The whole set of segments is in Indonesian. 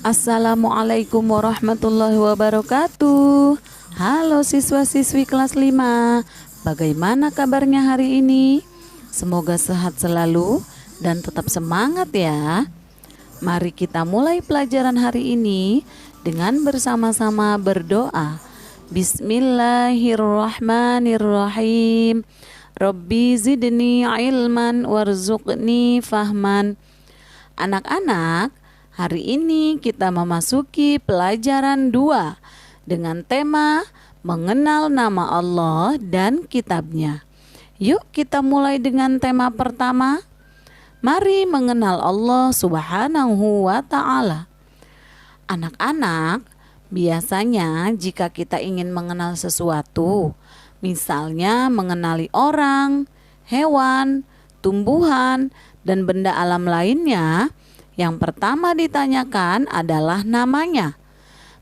Assalamualaikum warahmatullahi wabarakatuh. Halo siswa-siswi kelas 5. Bagaimana kabarnya hari ini? Semoga sehat selalu dan tetap semangat ya. Mari kita mulai pelajaran hari ini dengan bersama-sama berdoa. Bismillahirrahmanirrahim. Rabbi zidni ilman warzuqni fahman. Anak-anak, hari ini kita memasuki pelajaran 2 dengan tema mengenal nama Allah dan kitabnya. Yuk kita mulai dengan tema pertama. Mari mengenal Allah Subhanahu wa ta'ala. Anak-anak, biasanya jika kita ingin mengenal sesuatu, misalnya mengenali orang, hewan, tumbuhan, dan benda alam lainnya, yang pertama ditanyakan adalah namanya.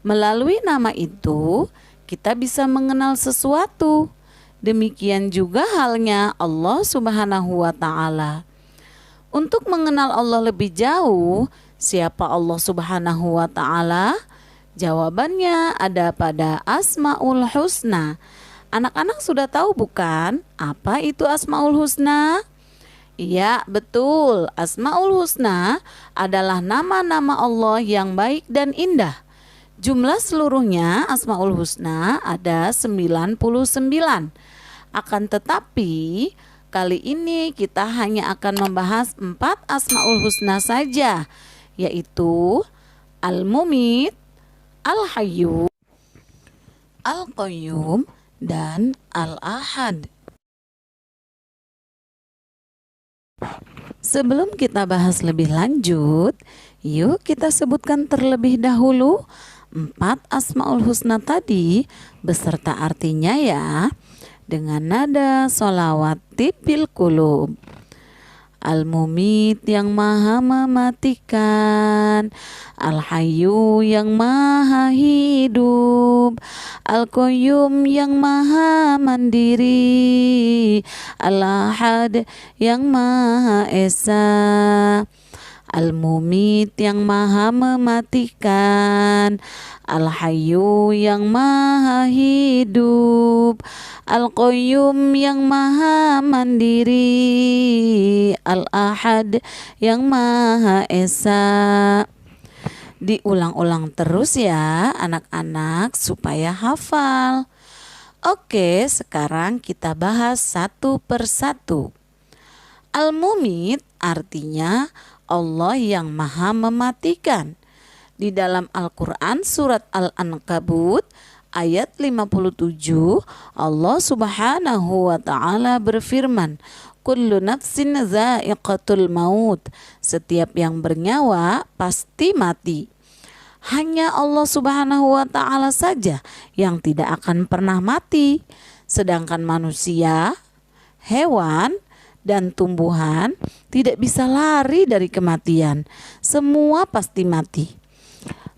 Melalui nama itu, kita bisa mengenal sesuatu. Demikian juga halnya Allah Subhanahu wa ta'ala. Untuk mengenal Allah lebih jauh, siapa Allah Subhanahu wa ta'ala? Jawabannya ada pada Asmaul Husna. Anak-anak sudah tahu bukan apa itu Asmaul Husna? Iya, betul. Asmaul Husna adalah nama-nama Allah yang baik dan indah. Jumlah seluruhnya Asmaul Husna ada 99. Akan tetapi, kali ini kita hanya akan membahas 4 Asmaul Husna saja, yaitu Al-Mumit, Al-Hayyu, Al-Qayyum, dan Al-Ahad. Sebelum kita bahas lebih lanjut, yuk kita sebutkan terlebih dahulu 4 Asmaul Husna tadi beserta artinya ya, dengan nada sholawat tipil qulub. Al-Mumit yang maha mematikan, Al-Hayyu yang maha hidup, Al-Qayyum yang maha mandiri, Al-Ahad yang maha esa. Al-Mumit yang maha mematikan, Al-Hayyu yang maha hidup, Al-Qayyum yang maha mandiri, Al-Ahad yang maha esa. Diulang-ulang terus ya anak-anak supaya hafal. Oke, sekarang kita bahas satu persatu. Al-Mumit artinya Allah yang maha mematikan. Di dalam Al-Quran surat Al-Ankabut ayat 57, Allah Subhanahu wa ta'ala berfirman, Kullu nafsin za'iqatul maut. Setiap yang bernyawa pasti mati. Hanya Allah Subhanahu wa ta'ala saja yang tidak akan pernah mati. Sedangkan manusia, hewan, dan tumbuhan tidak bisa lari dari kematian. Semua pasti mati.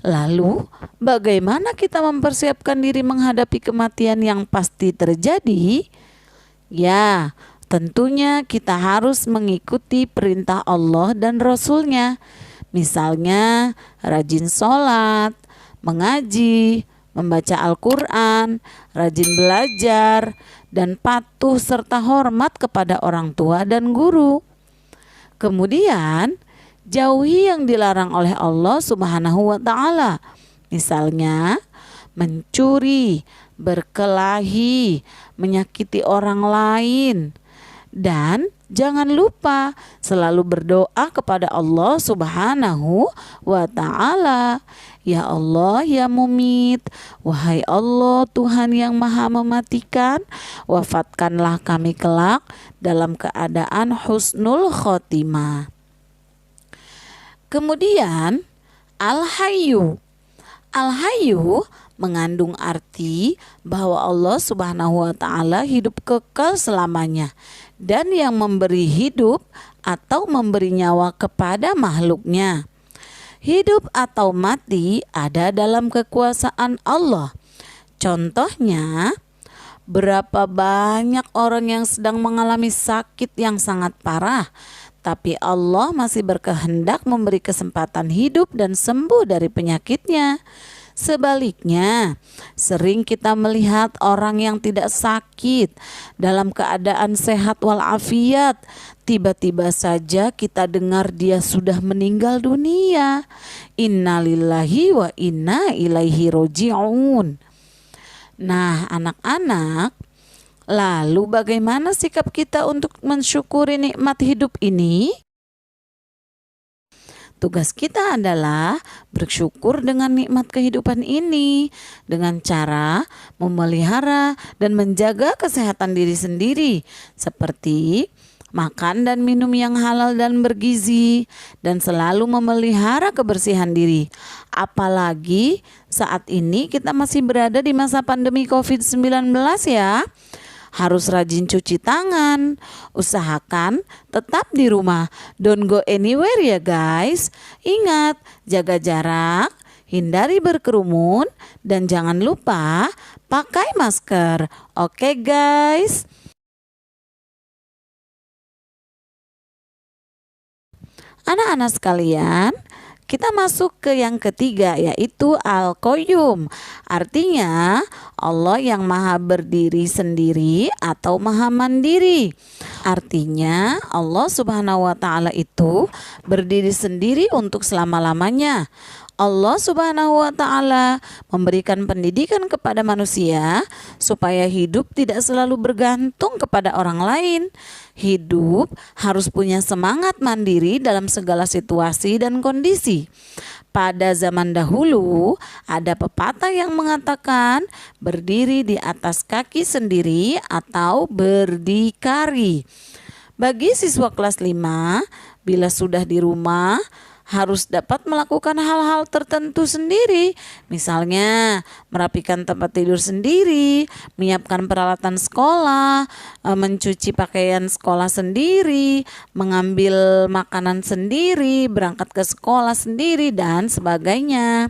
Lalu, bagaimana kita mempersiapkan diri menghadapi kematian yang pasti terjadi? Ya, tentunya kita harus mengikuti perintah Allah dan Rasul-Nya. Misalnya, rajin sholat, mengaji, membaca Al-Quran, rajin belajar, dan patuh serta hormat kepada orang tua dan guru. Kemudian, jauhi yang dilarang oleh Allah Subhanahu wa ta'ala. Misalnya, mencuri, berkelahi, menyakiti orang lain. Dan jangan lupa selalu berdoa kepada Allah Subhanahu wa ta'ala. Ya Allah, ya Mumit, wahai Allah Tuhan yang maha mematikan, wafatkanlah kami kelak dalam keadaan husnul khotimah. Kemudian Al-Hayyu. Al-Hayyu mengandung arti bahwa Allah Subhanahu wa ta'ala hidup kekal selamanya dan yang memberi hidup atau memberi nyawa kepada makhluknya. Hidup atau mati ada dalam kekuasaan Allah. Contohnya, berapa banyak orang yang sedang mengalami sakit yang sangat parah, tapi Allah masih berkehendak memberi kesempatan hidup dan sembuh dari penyakitnya. Sebaliknya, sering kita melihat orang yang tidak sakit dalam keadaan sehat walafiat. Tiba-tiba saja kita dengar dia sudah meninggal dunia. Innalillahi wa inna ilaihi roji'un. Nah, anak-anak, lalu bagaimana sikap kita untuk mensyukuri nikmat hidup ini? Tugas kita adalah bersyukur dengan nikmat kehidupan ini dengan cara memelihara dan menjaga kesehatan diri sendiri, seperti makan dan minum yang halal dan bergizi, dan selalu memelihara kebersihan diri. Apalagi saat ini kita masih berada di masa pandemi COVID-19 ya. Harus rajin cuci tangan, usahakan tetap di rumah, don't go anywhere ya guys. Ingat, jaga jarak, hindari berkerumun, dan jangan lupa pakai masker. Oke guys. Anak-anak sekalian, kita masuk ke yang ketiga, yaitu Al-Qayyum. Artinya Allah yang maha berdiri sendiri atau maha mandiri. Artinya Allah Subhanahu wa ta'ala itu berdiri sendiri untuk selama-lamanya. Allah Subhanahu wa ta'ala memberikan pendidikan kepada manusia supaya hidup tidak selalu bergantung kepada orang lain. Hidup harus punya semangat mandiri dalam segala situasi dan kondisi. Pada zaman dahulu ada pepatah yang mengatakan berdiri di atas kaki sendiri atau berdikari. Bagi siswa kelas 5, bila sudah di rumah harus dapat melakukan hal-hal tertentu sendiri. Misalnya merapikan tempat tidur sendiri, menyiapkan peralatan sekolah, mencuci pakaian sekolah sendiri, mengambil makanan sendiri, berangkat ke sekolah sendiri, dan sebagainya.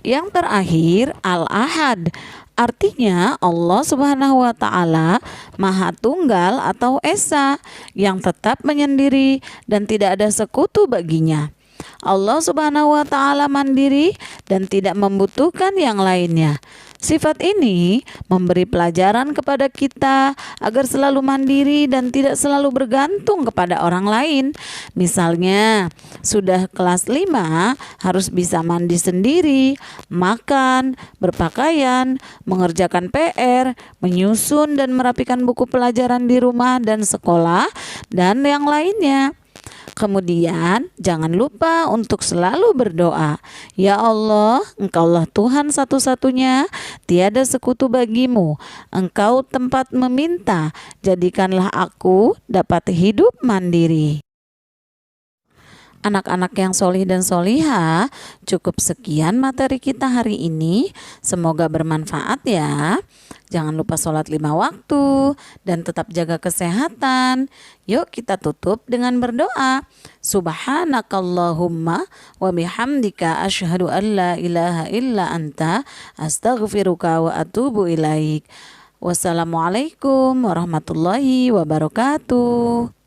Yang terakhir, Al-Ahad. Artinya Allah Subhanahu wa ta'ala Maha Tunggal atau Esa yang tetap menyendiri dan tidak ada sekutu baginya. Allah Subhanahu wa ta'ala mandiri dan tidak membutuhkan yang lainnya. Sifat ini memberi pelajaran kepada kita agar selalu mandiri dan tidak selalu bergantung kepada orang lain. Misalnya, sudah kelas 5 harus bisa mandi sendiri, makan, berpakaian, mengerjakan PR, menyusun dan merapikan buku pelajaran di rumah dan sekolah, dan yang lainnya. Kemudian jangan lupa untuk selalu berdoa. Ya Allah, Engkaulah Tuhan satu-satunya, tiada sekutu bagimu. Engkau tempat meminta, jadikanlah aku dapat hidup mandiri. Anak-anak yang solih dan soliha, cukup sekian materi kita hari ini. Semoga bermanfaat ya. Jangan lupa sholat 5 waktu dan tetap jaga kesehatan. Yuk kita tutup dengan berdoa. Subhanakallahumma wa bihamdika asyhadu an la ilaha illa anta astaghfiruka wa atubu ilaik. Wassalamualaikum warahmatullahi wabarakatuh.